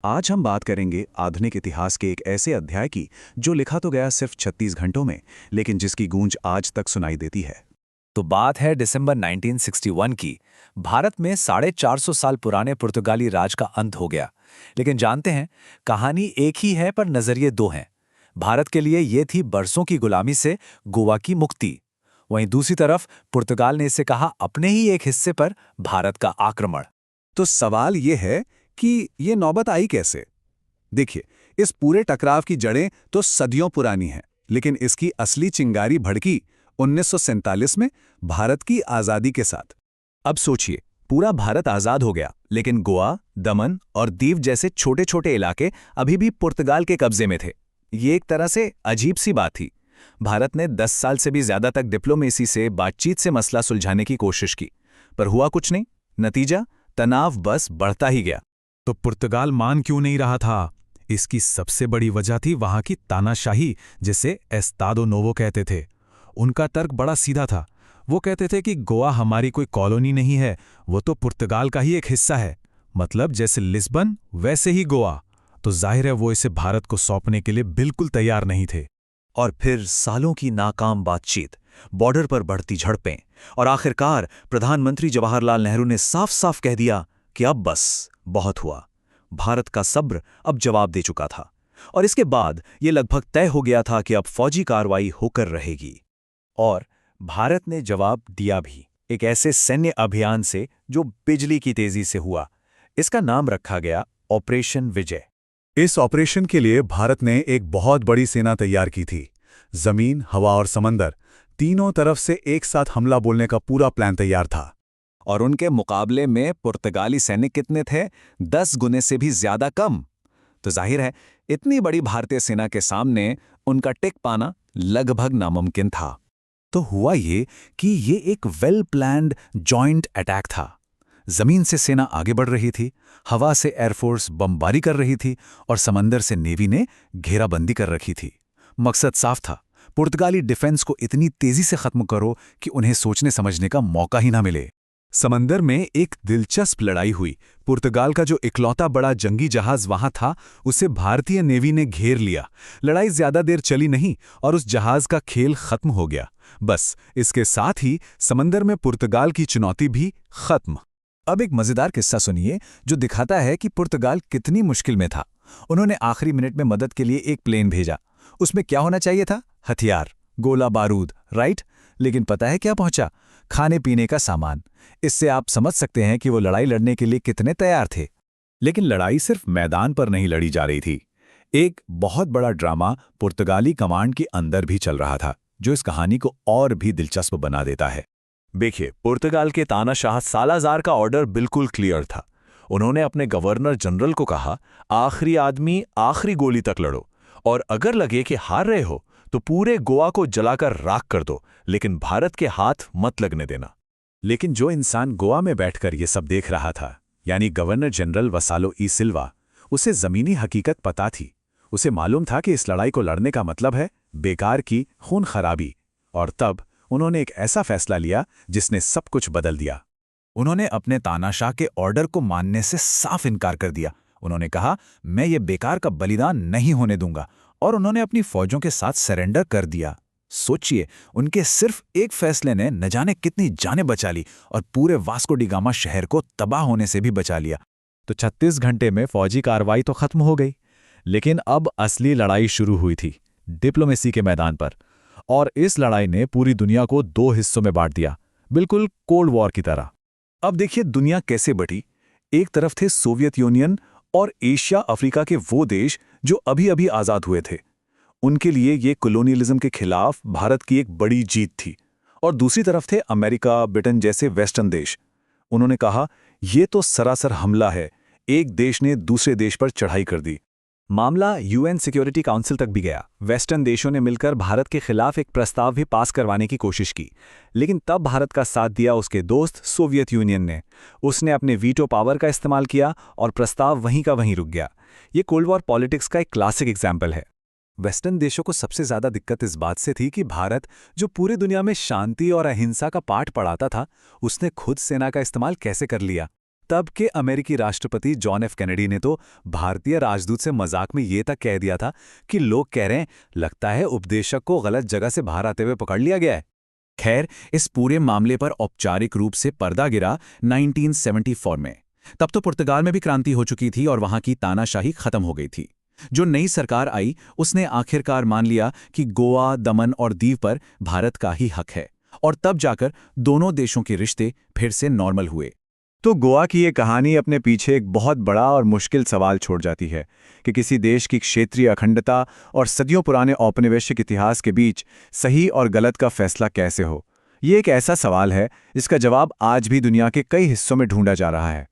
आज हम बात करेंगे आधुनिक इतिहास के एक ऐसे अध्याय की जो लिखा तो गया सिर्फ 36 घंटों में, लेकिन जिसकी गूंज आज तक सुनाई देती है। तो बात है दिसंबर 1961 की। भारत में 450 साल पुराने पुर्तगाली राज का अंत हो गया। लेकिन जानते हैं, कहानी एक ही है पर नजरिए दो हैं। भारत के लिए ये थी बरसों की गुलामी से गोवा की मुक्ति। वहीं दूसरी तरफ पुर्तगाल ने इसे कहा अपने ही एक हिस्से पर भारत का आक्रमण। तो सवाल ये है कि ये नौबत आई कैसे? देखिए, इस पूरे टकराव की जड़ें तो सदियों पुरानी हैं, लेकिन इसकी असली चिंगारी भड़की 1947 में भारत की आज़ादी के साथ। अब सोचिए, पूरा भारत आज़ाद हो गया, लेकिन गोवा, दमन और दीव जैसे छोटे छोटे इलाके अभी भी पुर्तगाल के कब्जे में थे। ये एक तरह से अजीब सी बात थी। भारत ने 10 साल से भी ज्यादा तक डिप्लोमेसी से, बातचीत से मसला सुलझाने की कोशिश की, पर हुआ कुछ नहीं। नतीजा, तनाव बस बढ़ता ही गया। तो पुर्तगाल मान क्यों नहीं रहा था? इसकी सबसे बड़ी वजह थी वहां की तानाशाही, जिसे एस्तादो नोवो कहते थे। उनका तर्क बड़ा सीधा था। वो कहते थे कि गोवा हमारी कोई कॉलोनी नहीं है, वो तो पुर्तगाल का ही एक हिस्सा है। मतलब जैसे लिस्बन वैसे ही गोवा। तो जाहिर है वो इसे भारत को सौंपने के लिए बिल्कुल तैयार नहीं थे। और फिर सालों की नाकाम बातचीत, बॉर्डर पर बढ़ती झड़पें, और आखिरकार प्रधानमंत्री जवाहरलाल नेहरू ने साफ साफ कह दिया कि अब बस बहुत हुआ। भारत का सब्र अब जवाब दे चुका था, और इसके बाद ये लगभग तय हो गया था कि अब फौजी कार्रवाई होकर रहेगी। और भारत ने जवाब दिया भी, एक ऐसे सैन्य अभियान से जो बिजली की तेजी से हुआ। इसका नाम रखा गया ऑपरेशन विजय। इस ऑपरेशन के लिए भारत ने एक बहुत बड़ी सेना तैयार की थी। जमीन, हवा और समंदर, तीनों तरफ से एक साथ हमला बोलने का पूरा प्लान तैयार था। और उनके मुकाबले में पुर्तगाली सैनिक कितने थे? 10 गुने से भी ज्यादा कम। तो जाहिर है, इतनी बड़ी भारतीय सेना के सामने उनका टिक पाना लगभग नामुमकिन था। तो हुआ ये कि ये एक वेल प्लान्ड जॉइंट अटैक था। जमीन से सेना आगे बढ़ रही थी, हवा से एयरफोर्स बमबारी कर रही थी, और समंदर से नेवी ने घेराबंदी कर रखी थी। मकसद साफ था, पुर्तगाली डिफेंस को इतनी तेजी से खत्म करो कि उन्हें सोचने समझने का मौका ही ना मिले। समंदर में एक दिलचस्प लड़ाई हुई। पुर्तगाल का जो इकलौता बड़ा जंगी जहाज वहां था, उसे भारतीय नेवी ने घेर लिया। लड़ाई ज्यादा देर चली नहीं और उस जहाज का खेल खत्म हो गया। बस इसके साथ ही समंदर में पुर्तगाल की चुनौती भी खत्म। अब एक मजेदार किस्सा सुनिए जो दिखाता है कि पुर्तगाल कितनी मुश्किल में था। उन्होंने आखिरी मिनट में मदद के लिए एक प्लेन भेजा। उसमें क्या होना चाहिए था? हथियार, गोला बारूद, राइट? लेकिन पता है क्या पहुंचा? खाने पीने का सामान। इससे आप समझ सकते हैं कि वो लड़ाई लड़ने के लिए कितने तैयार थे। लेकिन लड़ाई सिर्फ मैदान पर नहीं लड़ी जा रही थी। एक बहुत बड़ा ड्रामा पुर्तगाली कमांड के अंदर भी चल रहा था, जो इस कहानी को और भी दिलचस्प बना देता है। देखिए, पुर्तगाल के तानाशाह सालाज़ार का ऑर्डर बिल्कुल क्लियर था। उन्होंने अपने गवर्नर जनरल को कहा, आखिरी आदमी आखिरी गोली तक लड़ो, और अगर लगे कि हार रहे हो तो पूरे गोवा को जलाकर राख कर दो, लेकिन भारत के हाथ मत लगने देना। लेकिन जो इंसान गोवा में बैठकर ये सब देख रहा था, यानी गवर्नर जनरल वसालो ई सिल्वा, उसे जमीनी हकीकत पता थी। उसे मालूम था कि इस लड़ाई को लड़ने का मतलब है बेकार की खून खराबी। और तब उन्होंने एक ऐसा फैसला लिया जिसने सब कुछ बदल दिया। उन्होंने अपने तानाशाह के ऑर्डर को मानने से साफ इनकार कर दिया। उन्होंने कहा, मैं ये बेकार का बलिदान नहीं होने दूंगा, और उन्होंने अपनी फौजों के साथ सरेंडर कर दिया। सोचिए, उनके सिर्फ एक फैसले ने न जाने कितनी जानें बचा ली, और पूरे वास्को डी गामा शहर को तबाह होने से भी बचा लिया। तो 36 घंटे में फौजी कार्रवाई तो खत्म हो गई, लेकिन अब असली लड़ाई शुरू हुई थी, डिप्लोमेसी के मैदान पर। और इस लड़ाई ने पूरी दुनिया को दो हिस्सों में बांट दिया, बिल्कुल कोल्ड वॉर की तरह। अब देखिए दुनिया कैसे बटी। एक तरफ थे सोवियत यूनियन और एशिया अफ्रीका के वो देश जो अभी अभी आज़ाद हुए थे। उनके लिए ये कॉलोनियलिज्म के खिलाफ भारत की एक बड़ी जीत थी। और दूसरी तरफ थे अमेरिका, ब्रिटेन जैसे वेस्टर्न देश। उन्होंने कहा, ये तो सरासर हमला है, एक देश ने दूसरे देश पर चढ़ाई कर दी। मामला यूएन सिक्योरिटी काउंसिल तक भी गया। वेस्टर्न देशों ने मिलकर भारत के खिलाफ एक प्रस्ताव भी पास करवाने की कोशिश की, लेकिन तब भारत का साथ दिया उसके दोस्त सोवियत यूनियन ने। उसने अपने वीटो पावर का इस्तेमाल किया और प्रस्ताव वहीं का वहीं रुक गया। ये कोल्ड वॉर पॉलिटिक्स का एक क्लासिक एग्जाम्पल है। वेस्टर्न देशों को सबसे ज्यादा दिक्कत इस बात से थी कि भारत, जो पूरी दुनिया में शांति और अहिंसा का पाठ पढ़ाता था, उसने खुद सेना का इस्तेमाल कैसे कर लिया। तब के अमेरिकी राष्ट्रपति जॉन एफ कैनेडी ने तो भारतीय राजदूत से मजाक में ये तक कह दिया था कि लोग कह रहे हैं लगता है उपदेशक को गलत जगह से बाहर आते हुए पकड़ लिया गया है। खैर, इस पूरे मामले पर औपचारिक रूप से पर्दा गिरा 1974 में। तब तो पुर्तगाल में भी क्रांति हो चुकी थी और वहां की तानाशाही खत्म हो गई थी। जो नई सरकार आई उसने आखिरकार मान लिया कि गोवा, दमन और दीव पर भारत का ही हक है, और तब जाकर दोनों देशों के रिश्ते फिर से नॉर्मल हुए। तो गोवा की ये कहानी अपने पीछे एक बहुत बड़ा और मुश्किल सवाल छोड़ जाती है कि किसी देश की क्षेत्रीय अखंडता और सदियों पुराने औपनिवेशिक इतिहास के बीच सही और गलत का फैसला कैसे हो। ये एक ऐसा सवाल है जिसका जवाब आज भी दुनिया के कई हिस्सों में ढूंढा जा रहा है।